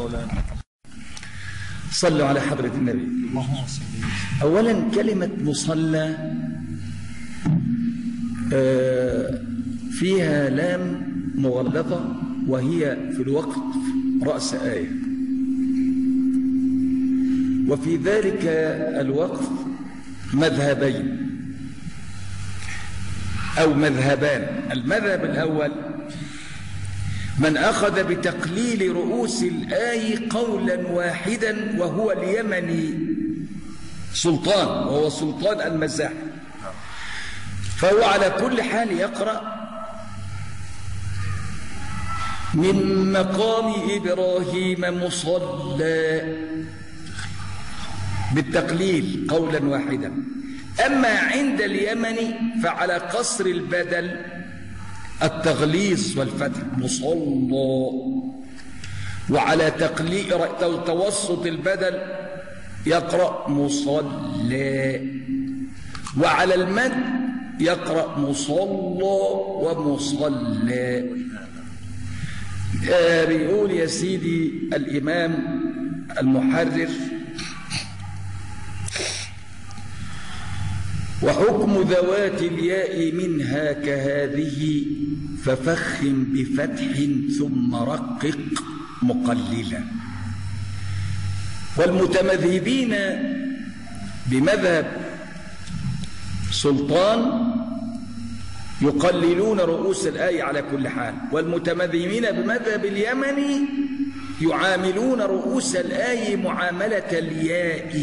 مولانا. صلوا على حضرة النبي. أولا كلمة مصلى فيها لام مغلظة وهي في الوقت رأس آية، وفي ذلك الوقت مذهبين أو مذهبان. المذهب الأول من أخذ بتقليل رؤوس الآية قولا واحدا وهو اليمني سلطان، وهو سلطان المزاح، فهو على كل حال يقرأ من مقام إبراهيم مصلى بالتقليل قولا واحدا. أما عند اليمني فعلى قصر البدل التغليظ والفتح مصلى، وعلى توسط البدل يقرأ مصلى، وعلى المد يقرأ مصلى ومصلى. بيقول يا سيدي الإمام المحرر: وحكم ذوات الياء منها كهذه ففخم بفتح ثم رقق مقللا. والمتمذهبين بمذهب سلطان يقللون رؤوس الآية على كل حال، والمتمذهبين بمذهب اليمني يعاملون رؤوس الآية معاملة الياء.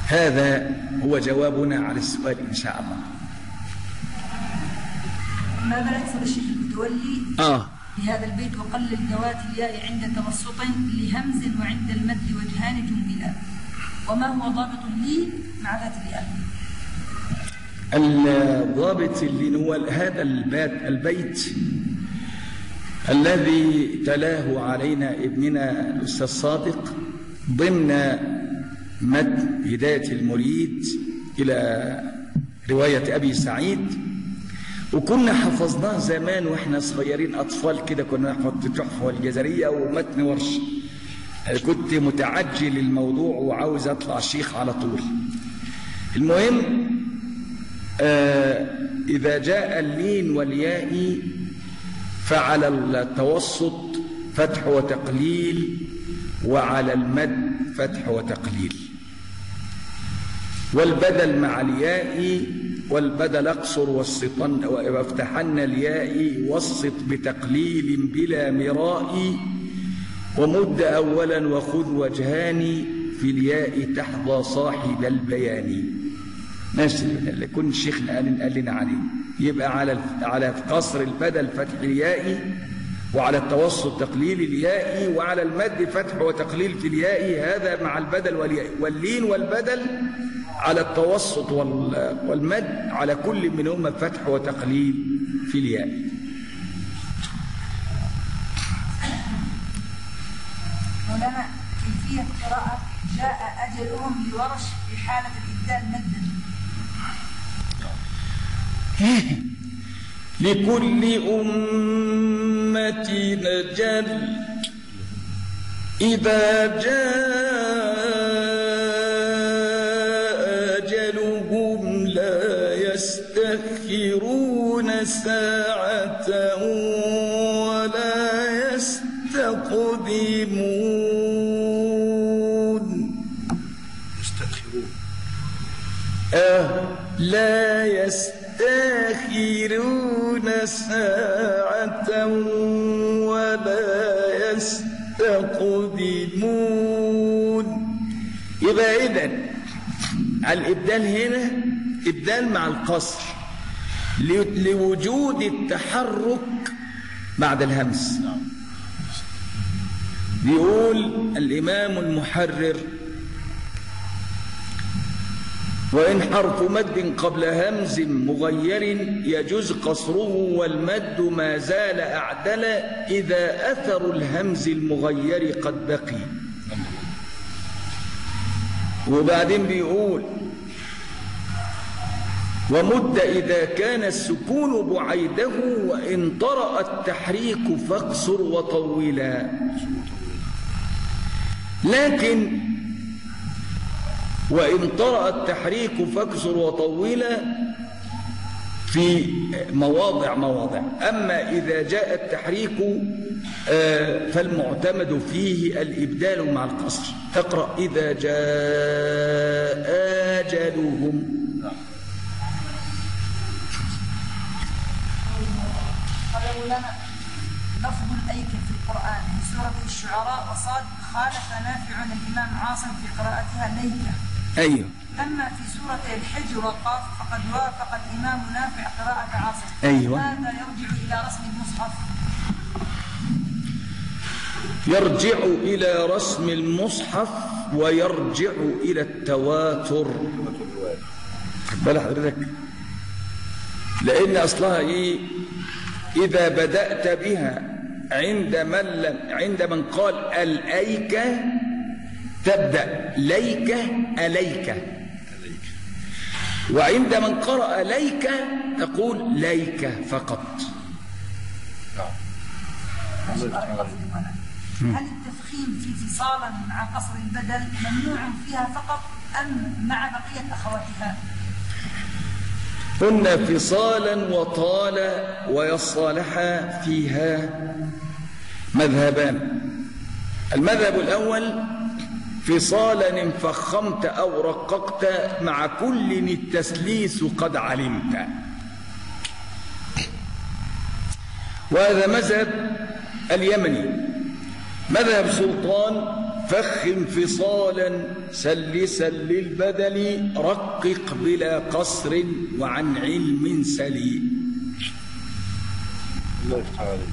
هذا هو جوابنا على السؤال إن شاء الله. ماذا يقصد الشيخ المتولي بهذا البيت: وقلل ذوات الياء عند توسط لهمز وعند المد وجهان جملا، وما هو ضابط لي مع ذات الياء؟ الضابط اللي هو هذا البيت الذي تلاه علينا ابننا الأستاذ صادق ضمن متن هداية المريد إلى رواية أبي سعيد، وكنا حفظناه زمان وإحنا صغيرين أطفال كده، كنا نحفظ التحفة والجزرية ومتن ورش. كنت متعجل الموضوع وعاوز أطلع شيخ على طول. المهم إذا جاء اللين والياء فعلى التوسط فتح وتقليل، وعلى المد فتح وتقليل، والبدل مع الياء، والبدل اقصر وافتحن الياء وسط بتقليل بلا مراء، ومد أولا وخذ وجهان في الياء تحظى صاحب البيان. ماشي اللي كنت شيخنا قال لنا عليه. يبقى على قصر البدل فتح الياء، وعلى التوسط تقليل الياء، وعلى المد فتح وتقليل في الياء، هذا مع البدل والياء. واللين والبدل على التوسط والمد على كل منهما فتح وتقليل في الياء. مولانا كيفية قراءة جاء أجلهم لورش في حالة الإبدال مدا؟ لكل أمة أجل إذا جاء أجلهم لا يستأخرون ساعة ولا يستقدمون. لا يستأخرون ساعة ولا يستقدمون. يبقى إذن الإبدال هنا إبدال مع القصر لوجود التحرك بعد الهمس. بيقول الإمام المحرر: وإن حرف مد قبل همز مغير يجوز قصره والمد ما زال أعدل إذا أثر الهمز المغير قد بقي. وبعدين بيقول ومد إذا كان السكون بعيده، وإن طرأ التحريك فاقصر وطولا. لكن وإن طرأ التحريك فاكسر وطولا في مواضع. أما إذا جاء التحريك فالمعتمد فيه الإبدال مع القصر. تقرأ إذا جاء أجلهم. لفظ الأيك في القرآن في سورة الشعراء وصاد خالف نافع الإمام عاصم في قراءتها ليكة. أيوه. أما في سورة الحج وقاف فقد وافق الإمام نافع قراءة عاصم. أيوه. هذا يرجع إلى رسم المصحف. يرجع إلى رسم المصحف ويرجع إلى التواتر. بل حضرتك لأن أصلها إيه؟ إذا بدأت بها عند من قال الأيكة تبدأ ليكة أليكة، وعند من قرأ ليكة تقول ليكة فقط. هل التفخيم في فصالا مع قصر البدل ممنوع فيها فقط أم مع بقية أخواتها؟ قلنا فصالا وطال ويصالح فيها مذهبان. المذهب الأول فصالا إن فخمت أو رققت مع كل التسليس قد علمت، وهذا مذهب اليمني. مذهب سلطان فخم فصالا سلسا للبدل رقق بلا قصر وعن علم سليم. الله يفتح عليك.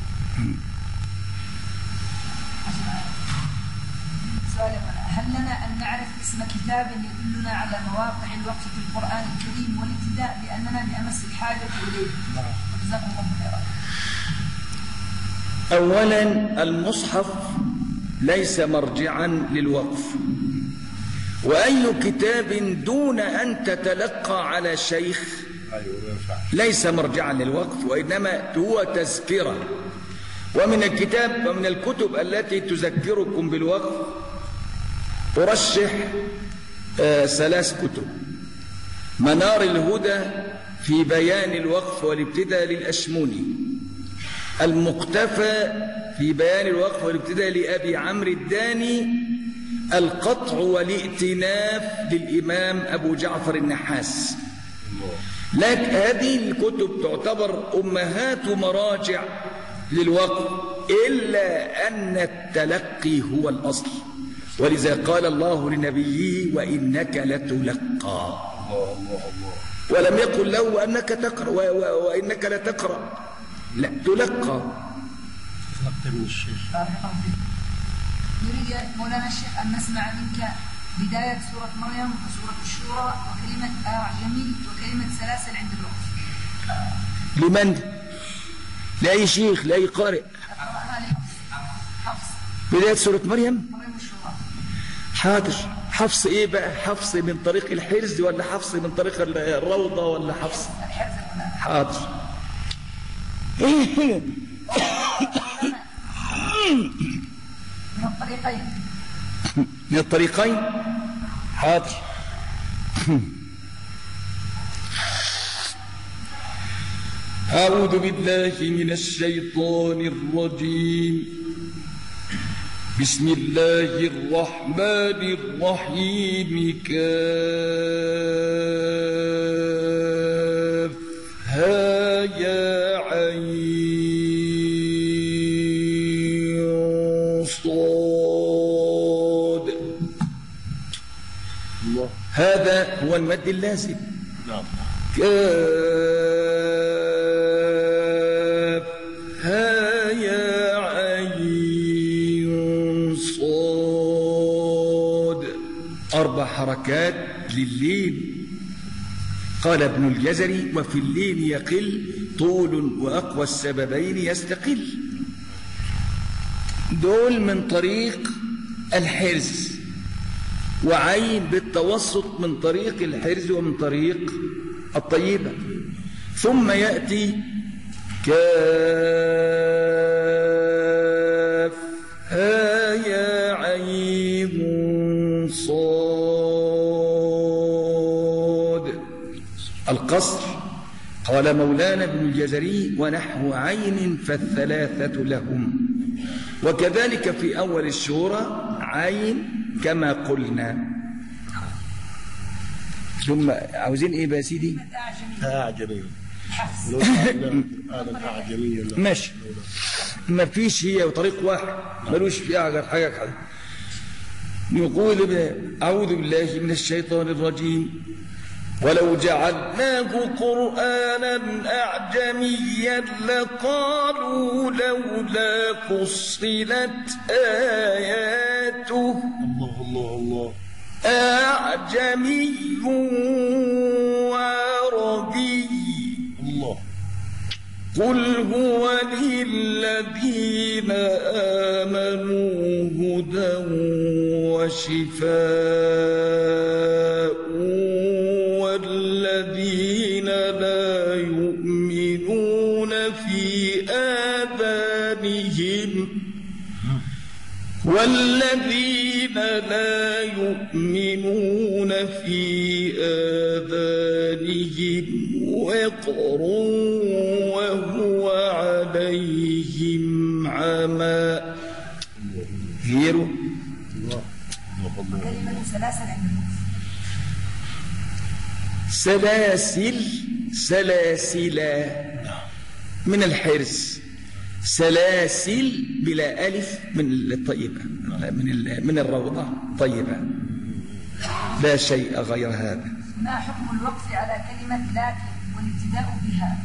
هل لنا أن نعرف اسم كتاب يدلنا على مواقع الوقف في القرآن الكريم والابتداء لأننا بأمس الحاجة إليه؟ جزاكم الله خيرا. أولا المصحف ليس مرجعا للوقف، وأي كتاب دون أن تتلقى على شيخ ليس مرجعا للوقف، وإنما هو تذكرة. ومن الكتب التي تذكركم بالوقف أرشح 3 كتب: منار الهدى في بيان الوقف والابتداء للأشموني، المقتفى في بيان الوقف والابتداء لأبي عمرو الداني، القطع والائتلاف للإمام أبو جعفر النحاس. لكن هذه الكتب تعتبر أمهات مراجع للوقف، إلا أن التلقي هو الأصل، ولذا قال الله لنبيه وإنك لتلقى، ولم يقل له أنك تقرأ وإنك لتقرأ، لا تلقى. من الشيخ. يريد مولانا الشيخ أن نسمع منك بداية سورة مريم وسورة الشورى وكلمة أعجمي وكلمة سلاسل عند الوقف. لمن؟ لأي شيخ؟ لأي قارئ؟ بداية سورة مريم والشورى. حاضر. حفص إيه بقى؟ حفص من طريق الحرز ولا حفص من طريق الروضة ولا حفص؟ حاضر. من الطريقين. من الطريقين؟ حاضر. أعوذ بالله من الشيطان الرجيم. بسم الله الرحمن الرحيم. كافها يا عين صاد. هذا هو المد اللازم. كافها يا عين صاد. 4 حركات لللين. قال ابن الجزري: وفي اللين يقل طول وأقوى السببين يستقل. دول من طريق الحرز، وعين بالتوسط من طريق الحرز ومن طريق الطيبة. ثم يأتي كاف ها يا عين صاد القصر. قال مولانا ابن الجزري ونحو عين فالثلاثة لهم. وكذلك في أول الشورى عين كما قلنا. ثم عاوزين ايه بقى يا سيدي؟ أعجمي. ماشي. ما فيش هي طريق واحد ملوش فيها غير حاجة. يقول أعوذ بالله من الشيطان الرجيم ولو جعلناه قرآنا أعجميا لقالوا لولا فصلت آياته. الله الله الله. أعجمي وعربي. الله. قل هو للذين آمنوا هدى وشفاء والذين لا يؤمنون في آذانهم وقر وهو عليهم عمى. غيره كلمة سلاسل سلاسل سلاسلا من الحرز. سلاسل بلا ألف من الطيبة من الروضة طيبة لا شيء غير هذا. ما حكم الوقف على كلمة لكن والابتداء بها؟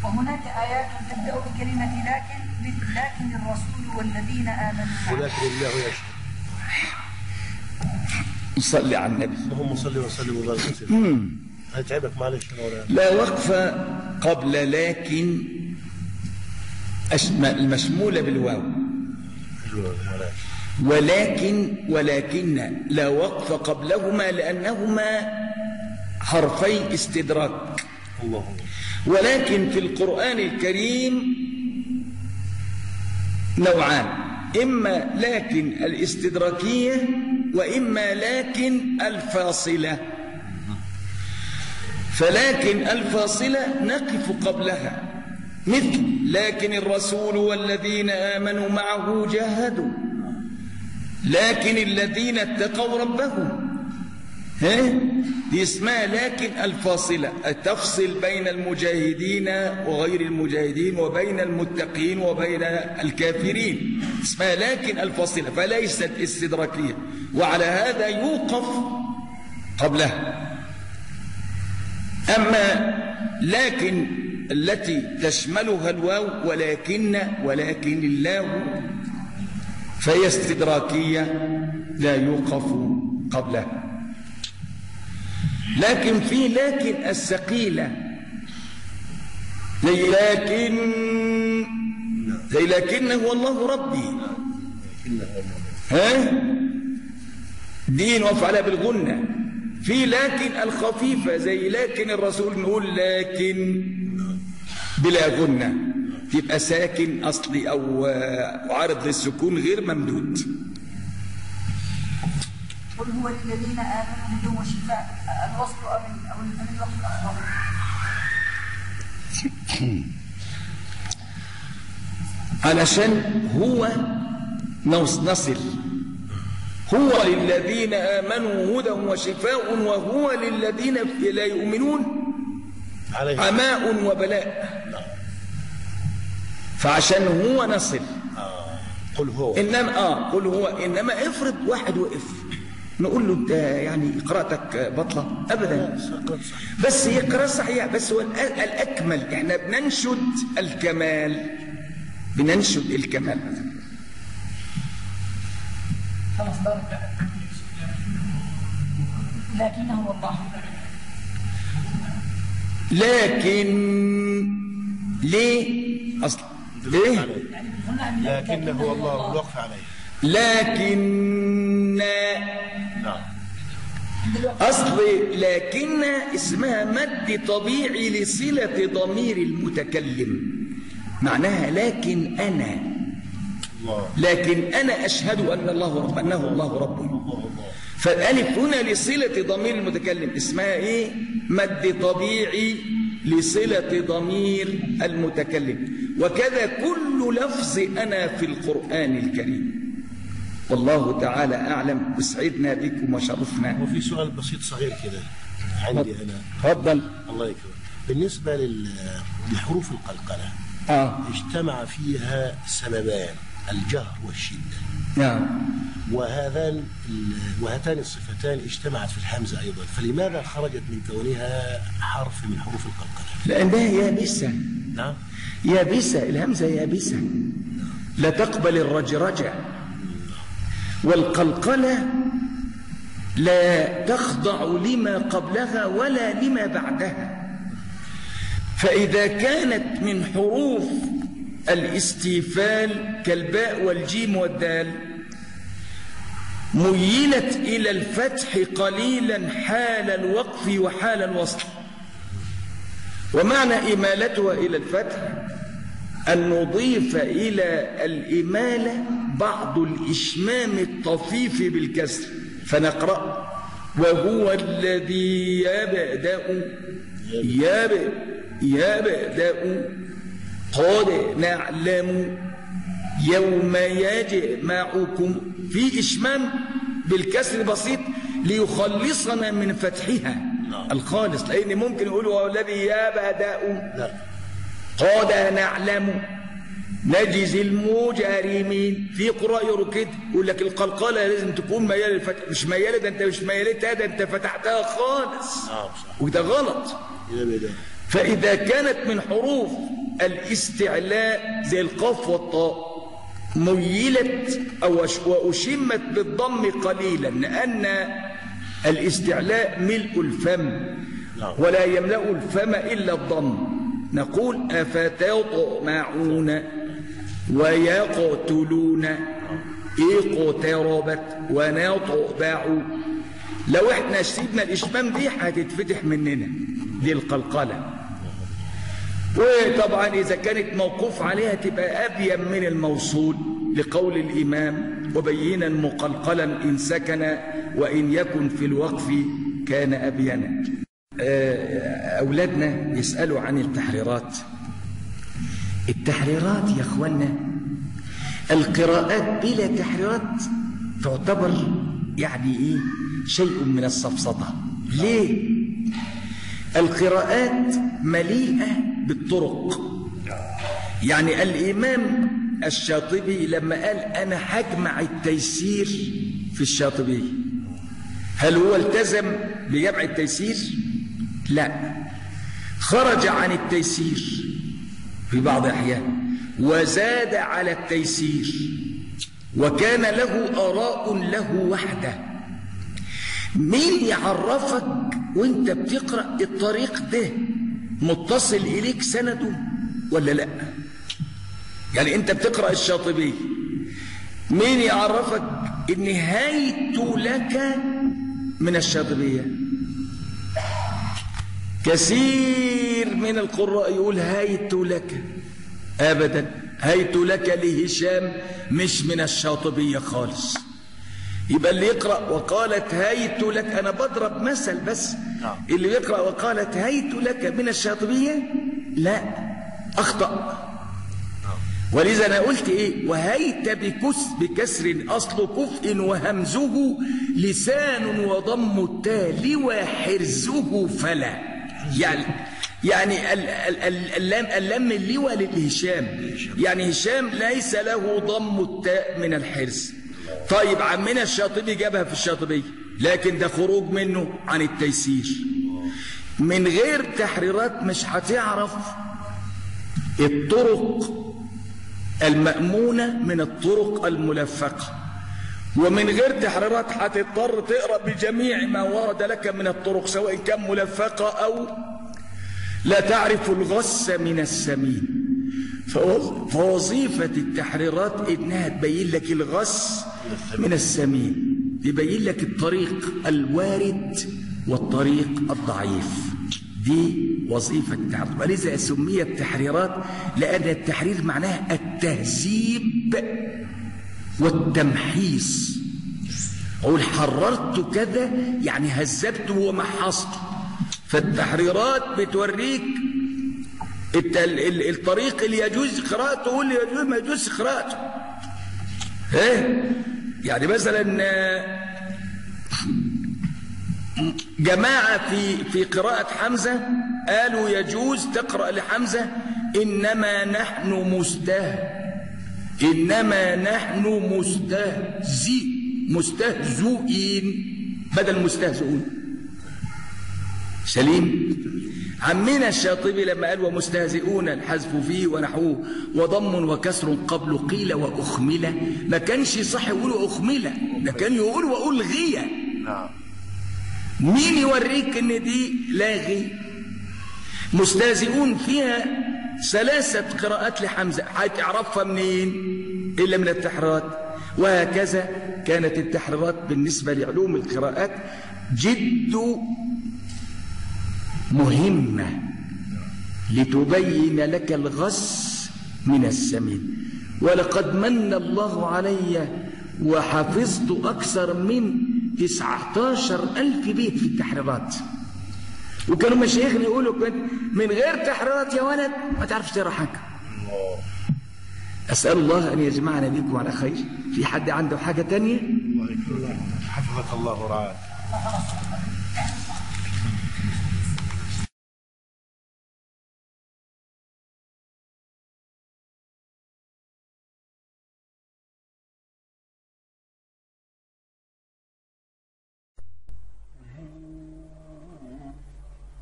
وهناك آيات تبدأ بكلمة لكن مثل لكن الرسول والذين آمنوا ولكن الله يشهد. نصلي على النبي. اللهم صل وسلم وبارك وسلم. هتعبك معلش. لا وقف قبل لكن المشمولة بالواو. ولكن لا وقف قبلهما لأنهما حرفي استدراك. الله. ولكن في القرآن الكريم نوعان، إما لكن الاستدراكية وإما لكن الفاصلة. فلكن الفاصلة نقف قبلها مثل لكن الرسول والذين آمنوا معه جاهدوا، لكن الذين اتقوا ربهم. دي اسمها لكن الفاصلة، تفصل بين المجاهدين وغير المجاهدين وبين المتقين وبين الكافرين، اسمها لكن الفاصلة فليست استدراكية، وعلى هذا يوقف قبلها. أما لكن التي تشملها الواو ولكن الله فهي استدراكية لا يوقف قبلها. لكن في لكن الثقيلة زي لكن هو الله ربي، دين وافعلها بالغنة. في لكن الخفيفة زي لكن الرسول نقول لكن بلا غنة، تبقى ساكن أصلي أو عارض للسكون غير ممدود. قل هو للذين آمنوا هدى وشفاء، الوصل أو الوقت الأفضل. علشان هو نصل هو للذين آمنوا هدى وشفاء وهو للذين لا يؤمنون عماء وبلاء. فعشان هو نصل قل هو قل هو. إنما افرض واحد وقف نقول له انت يعني قراءتك بطلة ابدا، بس هي قراءة صحيحة، بس هو الأكمل احنا بننشد الكمال، بننشد الكمال. خلاص بارك لكنه الله. لكن ليه اصلا ليه؟ لكنه هو الله الوقف عليه. لكن أصل لكن اسمها مد طبيعي لصلة ضمير المتكلم، معناها لكن أنا أشهد أن أنه الله رب. فالألف هنا لصلة ضمير المتكلم اسمها إيه؟ مد طبيعي لصلة ضمير المتكلم. وكذا كل لفظ أنا في القرآن الكريم. والله تعالى أعلم. اسعدنا بكم وشرفنا. وفي سؤال بسيط صغير كده عندي أنا. تفضل. الله يكرمك. بالنسبة لحروف القلقلة اجتمع فيها سببان، الجهر والشدة. نعم. وهاتان الصفتان اجتمعت في الحمزة أيضا، فلماذا خرجت من كونها حرف من حروف القلقلة؟ لأنها يابسة. نعم. يابسة، الهمزة يابسة لا تقبل الرجرجة، والقلقلة لا تخضع لما قبلها ولا لما بعدها. فإذا كانت من حروف الاستيفال كالباء والجيم والدال ميلت إلى الفتح قليلا حال الوقف وحال الوصل. ومعنى إمالتها إلى الفتح أن نضيف إلى الإمالة بعض الإشمام الطفيف بالكسر، فنقرأ وهو الذي يبدأ قد نعلم يوم يجمعكم، في إشمام بالكسر بسيط ليخلصنا من فتحها الخالص، لأن ممكن يقولوا وهو الذي يبدأ قد نعلم نجزي المجرمين. في قراء يقولوا كده، يقول لك القلقلة لازم تكون ميالة للفتح، مش ميالة، ده انت مش ميالتها، ده انت فتحتها خالص، وده غلط. فإذا كانت من حروف الاستعلاء زي القاف والطاء ميلت أو وأشمت بالضم قليلا، لأن الاستعلاء ملء الفم ولا يملأ الفم إلا الضم. نقول أفتطمعون ويقتلون اقتربت ونطبع. لو احنا سيبنا الإشمام دي هتتفتح مننا، دي القلقلة. وطبعا إذا كانت موقوف عليها تبقى أبين من الموصول، لقول الإمام وبينا مقلقلا إن سكن وإن يكن في الوقف كان أبينا. أولادنا يسألوا عن التحريرات. التحريرات يا أخوانا، القراءات بلا تحريرات تعتبر يعني إيه؟ شيء من السفسطة. ليه؟ القراءات مليئة بالطرق. يعني الإمام الشاطبي لما قال أنا هجمع التيسير في الشاطبي، هل هو التزم بجمع التيسير؟ لا، خرج عن التيسير في بعض الأحيان وزاد على التيسير، وكان له آراء له وحده. مين يعرفك وانت بتقرأ الطريق ده متصل إليك سنده ولا لا؟ يعني انت بتقرأ الشاطبي، مين يعرفك ان هيت لك من الشاطبية؟ كثير من القراء يقول هيت لك، أبدا، هيت لك لهشام مش من الشاطبية خالص. يبقى اللي يقرأ وقالت هيت لك، أنا بضرب مثل بس، اللي يقرأ وقالت هيت لك من الشاطبية لا، أخطأ. ولذا أنا قلت إيه؟ وهيت بكسر أصل كفء وهمزه لسان وضم التاء وحرزه فلا. يعني اللام اللواء للهشام، يعني هشام ليس له ضم التاء من الحرز. طيب عمنا الشاطبي جابها في الشاطبي، لكن ده خروج منه عن التيسير. من غير تحريرات مش هتعرف الطرق المأمونة من الطرق الملفقة، ومن غير تحريرات هتضطر تقرأ بجميع ما ورد لك من الطرق، سواء كان ملفقة أو لا تعرف الغص من السمين. فوظيفة التحريرات إنها تبين لك الغص من السمين. يبين لك الطريق الوارد والطريق الضعيف. دي وظيفة التحرير، ولذا سميت تحريرات لأن التحرير معناها التهذيب والتمحيص. أقول حررت كذا يعني هذبته ومحصته. فالتحريرات بتوريك الطريق اللي يجوز قراءته واللي يجوز ما يجوز قراءته. يعني مثلا جماعة في قراءة حمزة قالوا يجوز تقرأ لحمزة إنما نحن مستهزئين بدل مستهزئون. سليم. عمنا الشاطبي لما قال ومستهزئون الحذف فيه ونحوه وضم وكسر قبل قيل وأخملة، ما كانش صح يقولوا أخملة، ده كان يقولوا ألغية. مين يوريك ان دي لاغي؟ مستهزئون فيها 3 قراءات لحمزة، هتعرفها منين؟ إلا من التحريرات. وهكذا كانت التحريرات بالنسبة لعلوم القراءات جد مهمة لتبين لك الغث من السمين. ولقد من الله علي وحفظت أكثر من 19,000 بيت في التحريرات. وكانوا مشايخنا يقولوا من غير تحريرات يا ولد ما تعرفش تقرا حاجه. أسأل الله أن يجمعنا بكم على خير. في حد عنده حاجة تانية؟ حفظك الله ورعاك.